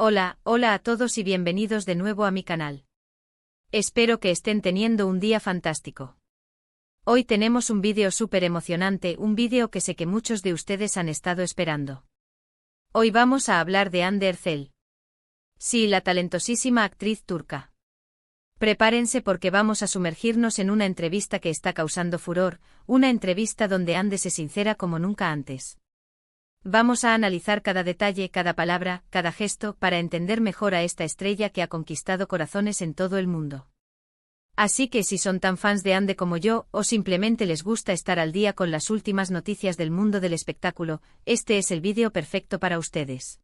Hola a todos y bienvenidos de nuevo a mi canal. Espero que estén teniendo un día fantástico. Hoy tenemos un vídeo súper emocionante, un vídeo que sé que muchos de ustedes han estado esperando. Hoy vamos a hablar de Hande Erçel. Sí, la talentosísima actriz turca. Prepárense porque vamos a sumergirnos en una entrevista que está causando furor, una entrevista donde Hande se sincera como nunca antes. Vamos a analizar cada detalle, cada palabra, cada gesto, para entender mejor a esta estrella que ha conquistado corazones en todo el mundo. Así que si son tan fans de Hande como yo, o simplemente les gusta estar al día con las últimas noticias del mundo del espectáculo, este es el vídeo perfecto para ustedes.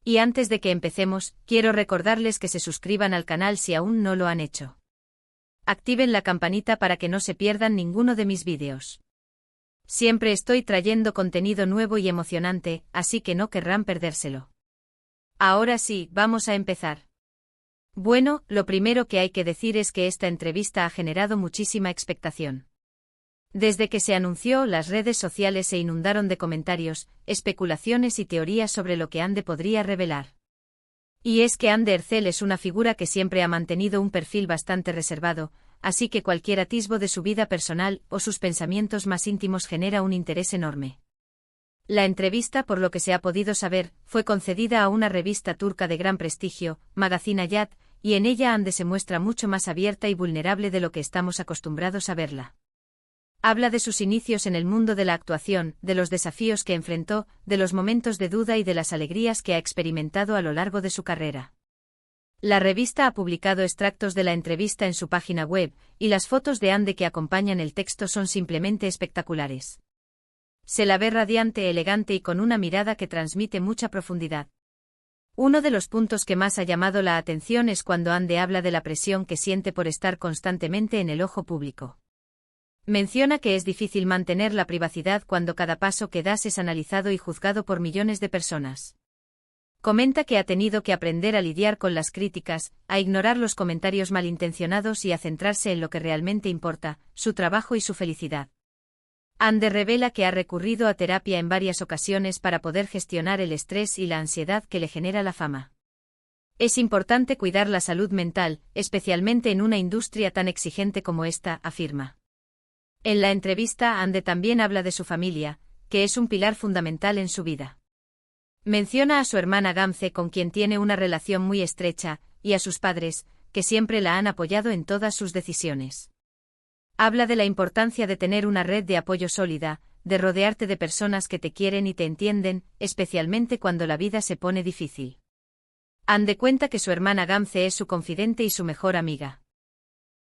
Y antes de que empecemos, quiero recordarles que se suscriban al canal si aún no lo han hecho. Activen la campanita para que no se pierdan ninguno de mis vídeos. Siempre estoy trayendo contenido nuevo y emocionante, así que no querrán perdérselo. Ahora sí, vamos a empezar. Bueno, lo primero que hay que decir es que esta entrevista ha generado muchísima expectación. Desde que se anunció, las redes sociales se inundaron de comentarios, especulaciones y teorías sobre lo que Hande podría revelar. Y es que Hande Erçel es una figura que siempre ha mantenido un perfil bastante reservado, así que cualquier atisbo de su vida personal o sus pensamientos más íntimos genera un interés enorme. La entrevista, por lo que se ha podido saber, fue concedida a una revista turca de gran prestigio, Magazine Hayat, y en ella Hande se muestra mucho más abierta y vulnerable de lo que estamos acostumbrados a verla. Habla de sus inicios en el mundo de la actuación, de los desafíos que enfrentó, de los momentos de duda y de las alegrías que ha experimentado a lo largo de su carrera. La revista ha publicado extractos de la entrevista en su página web, y las fotos de Hande que acompañan el texto son simplemente espectaculares. Se la ve radiante, elegante y con una mirada que transmite mucha profundidad. Uno de los puntos que más ha llamado la atención es cuando Hande habla de la presión que siente por estar constantemente en el ojo público. Menciona que es difícil mantener la privacidad cuando cada paso que das es analizado y juzgado por millones de personas. Comenta que ha tenido que aprender a lidiar con las críticas, a ignorar los comentarios malintencionados y a centrarse en lo que realmente importa, su trabajo y su felicidad. Hande revela que ha recurrido a terapia en varias ocasiones para poder gestionar el estrés y la ansiedad que le genera la fama. Es importante cuidar la salud mental, especialmente en una industria tan exigente como esta, afirma. En la entrevista, Hande también habla de su familia, que es un pilar fundamental en su vida. Menciona a su hermana Gamze, con quien tiene una relación muy estrecha, y a sus padres, que siempre la han apoyado en todas sus decisiones. Habla de la importancia de tener una red de apoyo sólida, de rodearte de personas que te quieren y te entienden, especialmente cuando la vida se pone difícil. Hande cuenta que su hermana Gamze es su confidente y su mejor amiga.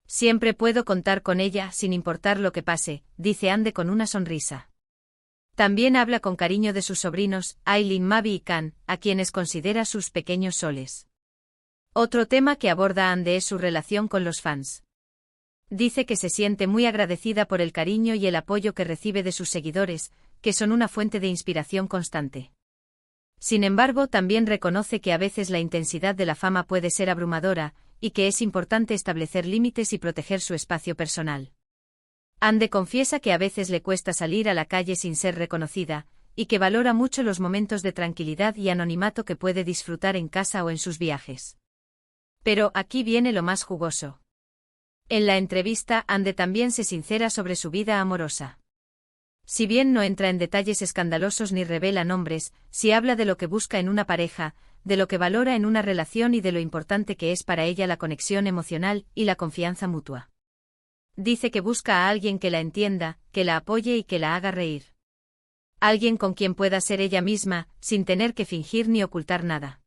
Siempre puedo contar con ella, sin importar lo que pase, dice Hande con una sonrisa. También habla con cariño de sus sobrinos, Aylin, Mavi y Can, a quienes considera sus pequeños soles. Otro tema que aborda Hande es su relación con los fans. Dice que se siente muy agradecida por el cariño y el apoyo que recibe de sus seguidores, que son una fuente de inspiración constante. Sin embargo, también reconoce que a veces la intensidad de la fama puede ser abrumadora, y que es importante establecer límites y proteger su espacio personal. Hande confiesa que a veces le cuesta salir a la calle sin ser reconocida, y que valora mucho los momentos de tranquilidad y anonimato que puede disfrutar en casa o en sus viajes. Pero aquí viene lo más jugoso. En la entrevista, Hande también se sincera sobre su vida amorosa. Si bien no entra en detalles escandalosos ni revela nombres, sí habla de lo que busca en una pareja, de lo que valora en una relación y de lo importante que es para ella la conexión emocional y la confianza mutua. Dice que busca a alguien que la entienda, que la apoye y que la haga reír. Alguien con quien pueda ser ella misma, sin tener que fingir ni ocultar nada.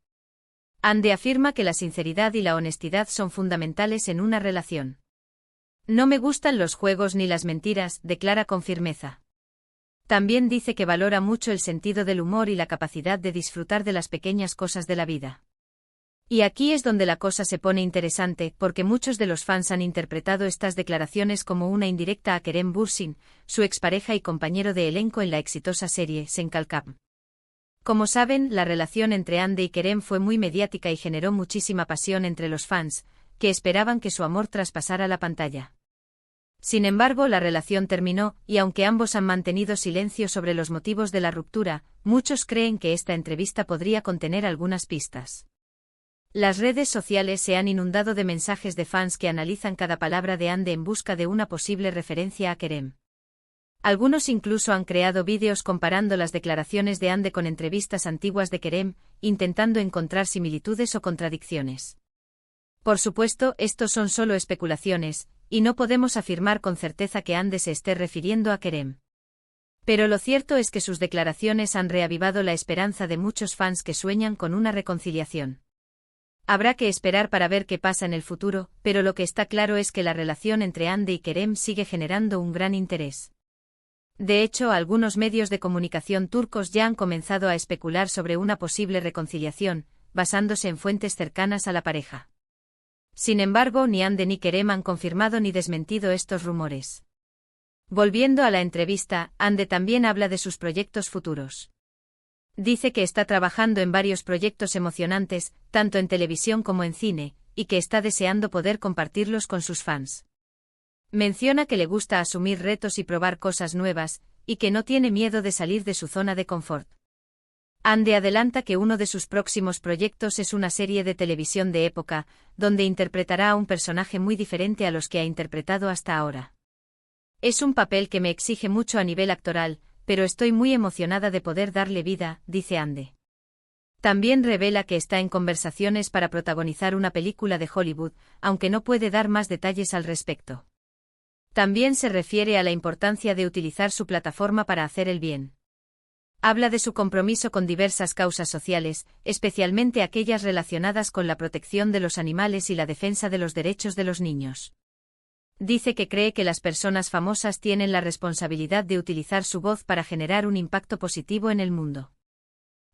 Hande afirma que la sinceridad y la honestidad son fundamentales en una relación. No me gustan los juegos ni las mentiras, declara con firmeza. También dice que valora mucho el sentido del humor y la capacidad de disfrutar de las pequeñas cosas de la vida. Y aquí es donde la cosa se pone interesante, porque muchos de los fans han interpretado estas declaraciones como una indirecta a Kerem Bürsin, su expareja y compañero de elenco en la exitosa serie Senkalkam. Como saben, la relación entre Hande y Kerem fue muy mediática y generó muchísima pasión entre los fans, que esperaban que su amor traspasara la pantalla. Sin embargo, la relación terminó, y aunque ambos han mantenido silencio sobre los motivos de la ruptura, muchos creen que esta entrevista podría contener algunas pistas. Las redes sociales se han inundado de mensajes de fans que analizan cada palabra de Ande en busca de una posible referencia a Kerem. Algunos incluso han creado vídeos comparando las declaraciones de Ande con entrevistas antiguas de Kerem, intentando encontrar similitudes o contradicciones. Por supuesto, estos son solo especulaciones, y no podemos afirmar con certeza que Ande se esté refiriendo a Kerem. Pero lo cierto es que sus declaraciones han reavivado la esperanza de muchos fans que sueñan con una reconciliación. Habrá que esperar para ver qué pasa en el futuro, pero lo que está claro es que la relación entre Ande y Kerem sigue generando un gran interés. De hecho, algunos medios de comunicación turcos ya han comenzado a especular sobre una posible reconciliación, basándose en fuentes cercanas a la pareja. Sin embargo, ni Ande ni Kerem han confirmado ni desmentido estos rumores. Volviendo a la entrevista, Ande también habla de sus proyectos futuros. Dice que está trabajando en varios proyectos emocionantes, tanto en televisión como en cine, y que está deseando poder compartirlos con sus fans. Menciona que le gusta asumir retos y probar cosas nuevas, y que no tiene miedo de salir de su zona de confort. Ande adelanta que uno de sus próximos proyectos es una serie de televisión de época, donde interpretará a un personaje muy diferente a los que ha interpretado hasta ahora. Es un papel que me exige mucho a nivel actoral, pero estoy muy emocionada de poder darle vida, dice Ande. También revela que está en conversaciones para protagonizar una película de Hollywood, aunque no puede dar más detalles al respecto. También se refiere a la importancia de utilizar su plataforma para hacer el bien. Habla de su compromiso con diversas causas sociales, especialmente aquellas relacionadas con la protección de los animales y la defensa de los derechos de los niños. Dice que cree que las personas famosas tienen la responsabilidad de utilizar su voz para generar un impacto positivo en el mundo.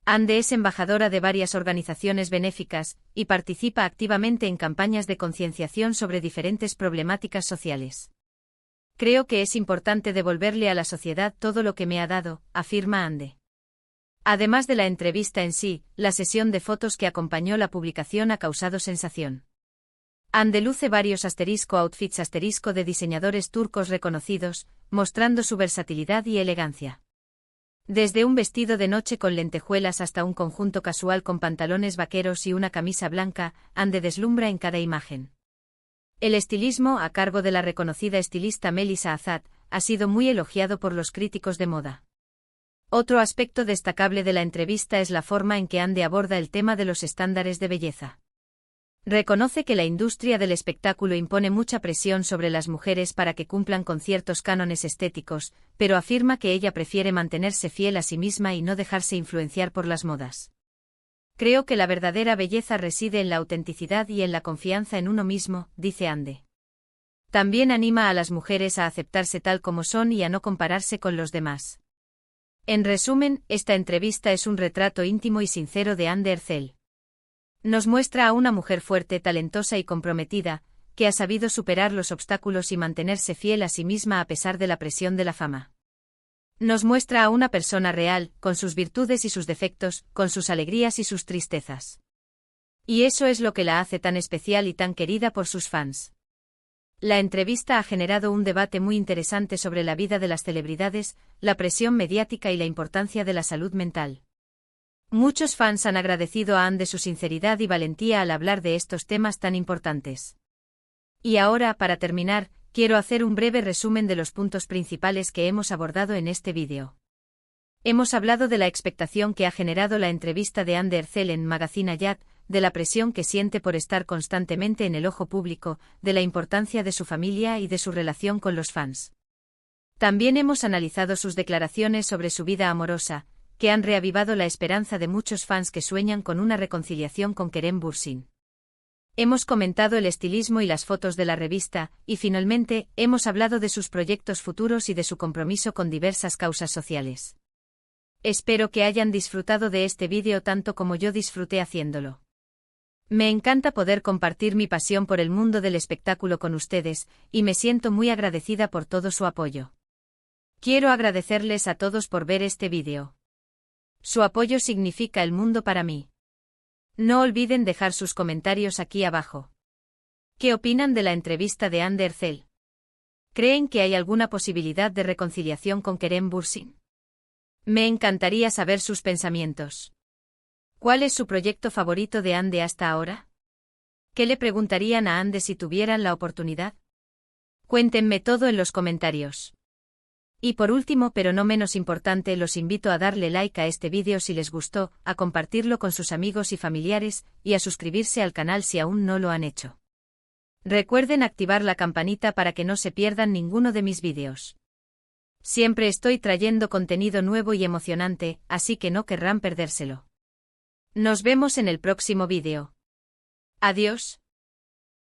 Ande es embajadora de varias organizaciones benéficas, y participa activamente en campañas de concienciación sobre diferentes problemáticas sociales. Creo que es importante devolverle a la sociedad todo lo que me ha dado, afirma Ande. Además de la entrevista en sí, la sesión de fotos que acompañó la publicación ha causado sensación. Ande luce varios outfits de diseñadores turcos reconocidos, mostrando su versatilidad y elegancia. Desde un vestido de noche con lentejuelas hasta un conjunto casual con pantalones vaqueros y una camisa blanca, Ande deslumbra en cada imagen. El estilismo, a cargo de la reconocida estilista Melisa Azat, ha sido muy elogiado por los críticos de moda. Otro aspecto destacable de la entrevista es la forma en que Ande aborda el tema de los estándares de belleza. Reconoce que la industria del espectáculo impone mucha presión sobre las mujeres para que cumplan con ciertos cánones estéticos, pero afirma que ella prefiere mantenerse fiel a sí misma y no dejarse influenciar por las modas. Creo que la verdadera belleza reside en la autenticidad y en la confianza en uno mismo, dice Ande. También anima a las mujeres a aceptarse tal como son y a no compararse con los demás. En resumen, esta entrevista es un retrato íntimo y sincero de Ande Erçel. Nos muestra a una mujer fuerte, talentosa y comprometida, que ha sabido superar los obstáculos y mantenerse fiel a sí misma a pesar de la presión de la fama. Nos muestra a una persona real, con sus virtudes y sus defectos, con sus alegrías y sus tristezas. Y eso es lo que la hace tan especial y tan querida por sus fans. La entrevista ha generado un debate muy interesante sobre la vida de las celebridades, la presión mediática y la importancia de la salud mental. Muchos fans han agradecido a Ande su sinceridad y valentía al hablar de estos temas tan importantes. Y ahora, para terminar, quiero hacer un breve resumen de los puntos principales que hemos abordado en este vídeo. Hemos hablado de la expectación que ha generado la entrevista de Ande Erçel en Magazine Hayat, de la presión que siente por estar constantemente en el ojo público, de la importancia de su familia y de su relación con los fans. También hemos analizado sus declaraciones sobre su vida amorosa, que han reavivado la esperanza de muchos fans que sueñan con una reconciliación con Kerem Bürsin. Hemos comentado el estilismo y las fotos de la revista, y finalmente, hemos hablado de sus proyectos futuros y de su compromiso con diversas causas sociales. Espero que hayan disfrutado de este vídeo tanto como yo disfruté haciéndolo. Me encanta poder compartir mi pasión por el mundo del espectáculo con ustedes, y me siento muy agradecida por todo su apoyo. Quiero agradecerles a todos por ver este vídeo. Su apoyo significa el mundo para mí. No olviden dejar sus comentarios aquí abajo. ¿Qué opinan de la entrevista de Ande Erçel? ¿Creen que hay alguna posibilidad de reconciliación con Kerem Bürsin? Me encantaría saber sus pensamientos. ¿Cuál es su proyecto favorito de Ande hasta ahora? ¿Qué le preguntarían a Ande si tuvieran la oportunidad? Cuéntenme todo en los comentarios. Y por último, pero no menos importante, los invito a darle like a este vídeo si les gustó, a compartirlo con sus amigos y familiares, y a suscribirse al canal si aún no lo han hecho. Recuerden activar la campanita para que no se pierdan ninguno de mis vídeos. Siempre estoy trayendo contenido nuevo y emocionante, así que no querrán perdérselo. Nos vemos en el próximo vídeo. Adiós.